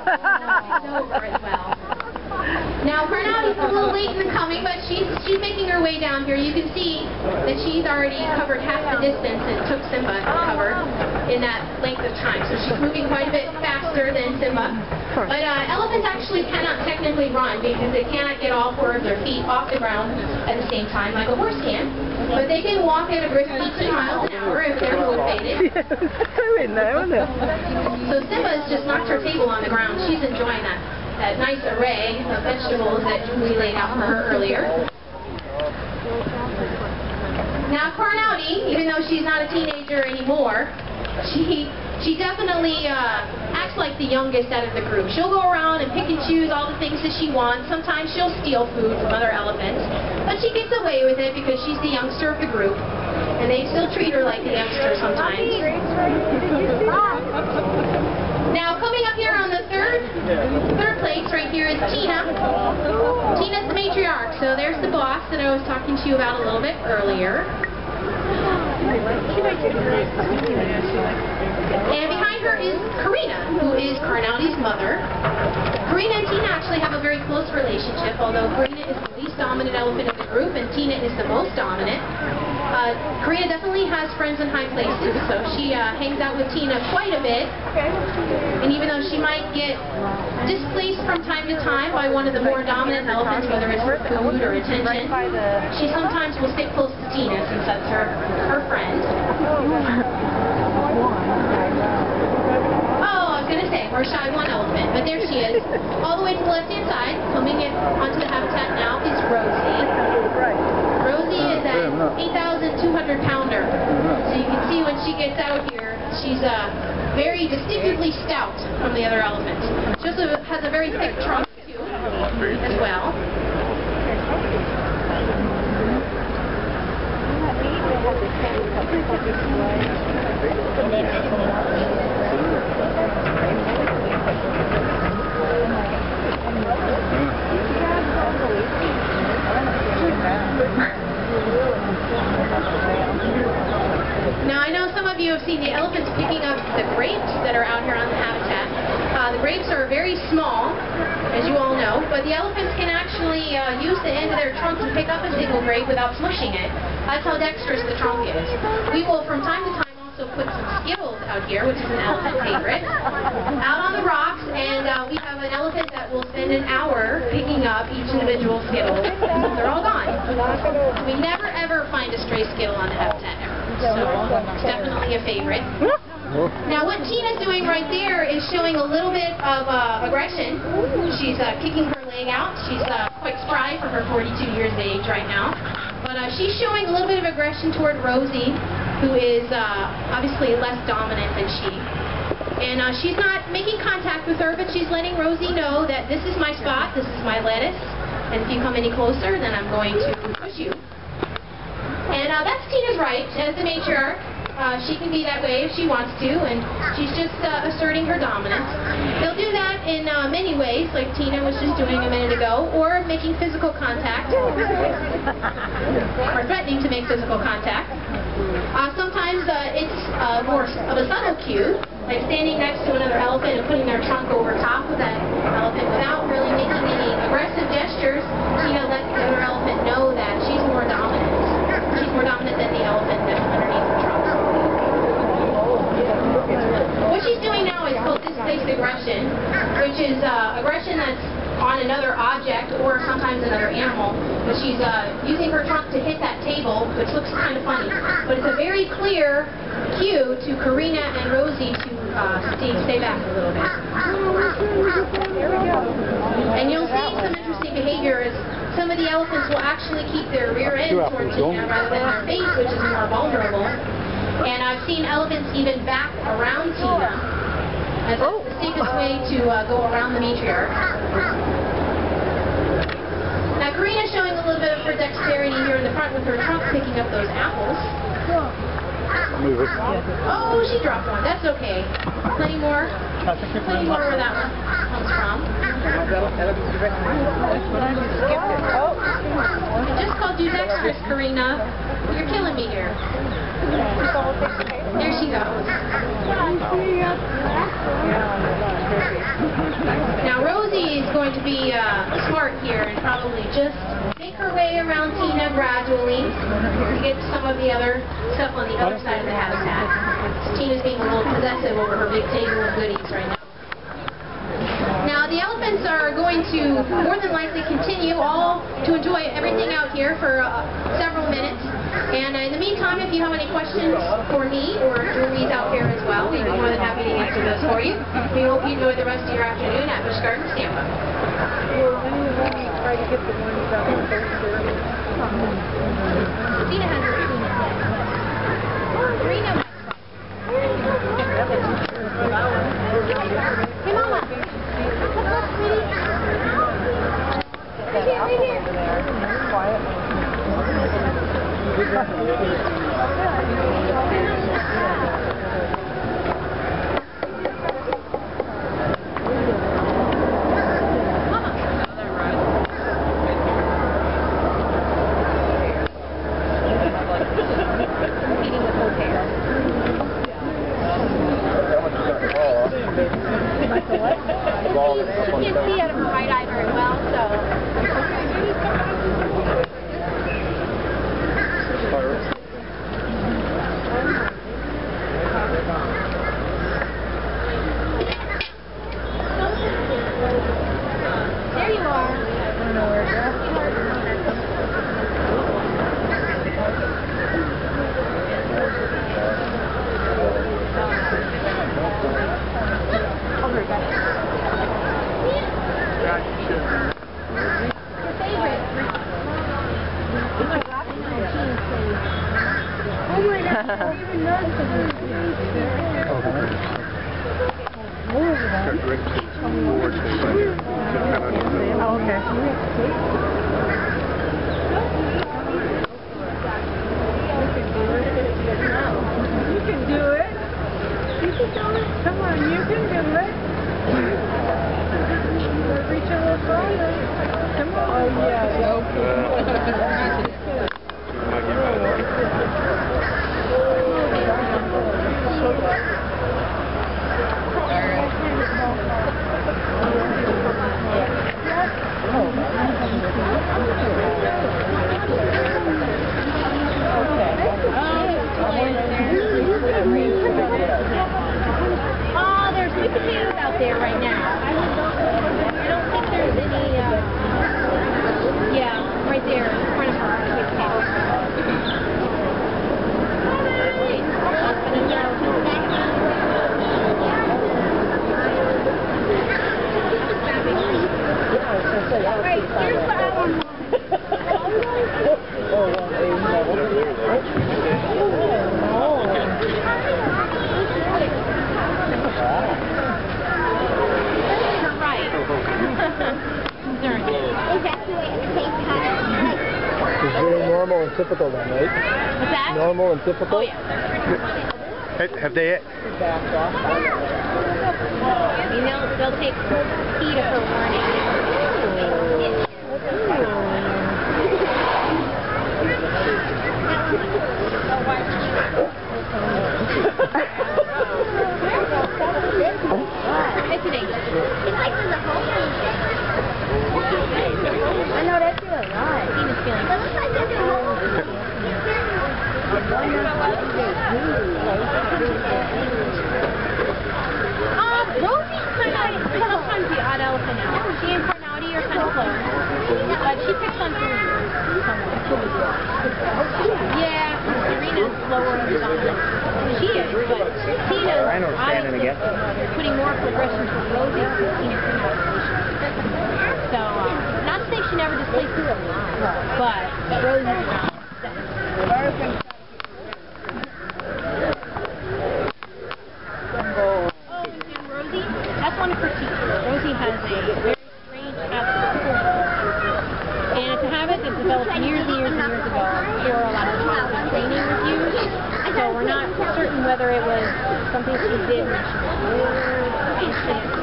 over as well. Now, Carnaughty's a little late in the coming, but she's making her way down here. You can see that she's already covered half the distance it took Simba to cover in that length of time. So she's moving quite a bit faster than Simba. But elephants actually cannot technically run because they cannot get all four of their feet off the ground at the same time like a horse can. But they can walk at a brisk 18 miles an hour if they're motivated. So Simba has just knocked her table on the ground. She's enjoying that nice array of vegetables that we laid out for her earlier. Now Carnaughty, even though she's not a teenager anymore, she definitely acts like the youngest out of the group. She'll go around and pick and choose all the things that she wants. Sometimes she'll steal food from other elephants, but she gets away with it because she's the youngster of the group, and they still treat her like the youngster sometimes. Now coming up here on the third place right here is Tina. Tina's the matriarch, so there's the boss that I was talking to you about a little bit earlier. And behind her is Karina, who is Carnaughty's mother. Karina and Tina actually have a very close relationship, although Karina is the least dominant elephant of the group and Tina is the most dominant. Karina definitely has friends in high places, so she hangs out with Tina quite a bit. And even though she might get displaced from time to time by one of the more dominant elephants, whether it's for food or attention, she sometimes will stick close to Tina since that's her friend. Oh, I was going to say, we're shy one elephant, but there she is. All the way to the left-hand side, coming in onto the habitat now is Rosie. Rosie is an 8,200-pounder. So you can see when she gets out here, she's very distinctively stout from the other elephants. She also has a very thick trunk, too, as well. Now I know some of you have seen the elephants picking up the grapes that are out here on the habitat. The grapes are very small, as you all know, but the elephants can actually use the end of their trunk to pick up a single grape without smushing it. That's how dexterous the trunk is. We will from time to time also put some Skittles out here, which is an elephant favorite, out on the rocks, and we have an elephant that will spend an hour picking up each individual Skittle. They're all gone. We never ever find a stray Skittle on the habitat ever, so it's definitely a favorite. Now what Tina's doing right there is showing a little bit of aggression. She's kicking her leg out. She's quite spry for her 42 years of age right now. But she's showing a little bit of aggression toward Rosie, who is obviously less dominant than she. And she's not making contact with her, but she's letting Rosie know that this is my spot, this is my lettuce, and if you come any closer, then I'm going to push you. And that's Tina's right as the matriarch. She can be that way if she wants to, and she's just asserting her dominance. They'll do that in many ways, like Tina was just doing a minute ago, or making physical contact, or threatening to make physical contact. Sometimes it's more of a subtle cue, like standing next to another elephant and putting their trunk over top of that elephant without really making any aggressive gestures. Tina lets the other elephant know that she's more dominant. She's more dominant than the elephant that's underneath the trunk. What she's doing now is called displaced aggression, which is aggression that's on another object or sometimes another animal. But she's using her trunk to hit that table, which looks kind of funny. But it's a very clear cue to Karina and Rosie to stay back a little bit. And you'll see some interesting behavior as some of the elephants will actually keep their rear end towards Tina rather than their face, which is more vulnerable. And I've seen elephants even back around Tina, as that's the safest way to go around the matriarch. Now Karina's showing a little bit of her dexterity here in the front with her trunk picking up those apples. Oh, she dropped one. That's okay. Plenty more. Plenty more where that one comes from. I just called you dexterous, Karina. You're killing me here. There she goes. Now Rosie is going to be smart here and probably just make her way around Tina gradually to get to some of the other stuff on the other side of the habitat. Tina's being a little possessive over her big table of goodies right now. Now the elephants are going to more than likely continue all to enjoy everything out here for several minutes. And in the meantime, if you have any questions for me or Julie's out here as well, we'd be more than happy to answer those for you. We hope you enjoy the rest of your afternoon at Busch Gardens, Tampa. Well, when you try to get the ones that are Tina has her. Rena. Hey, Mama. Right here. quiet. You can't see out of her right eye very well, so. There you are. I don't know where to there's sweet potatoes out there right now. I don't think there's any, yeah, right there in front of her. Sweet potatoes. Right, here's what I want. It's very normal and typical then, right? What's that? Normal and typical? Oh, yeah. Have they... I mean, they'll take heed of her warning. I know that's good. Right. Tina's feeling Rosie's kind of sometimes the odd elephant out. She and Carnaughty are kind of close. But she picks on food somewhat. Yeah, Serena's slower and dominant. She is, but Tina's putting more progression for Rosie than Tina Carnaughty. So, not to say she never displays her, but Rosie's not. That's one of her teachers. Rosie has a very strange habit. And it's a habit that developed years and years and years ago for a lot of childhood training reviews. So we're not certain whether it was something she did when she was little,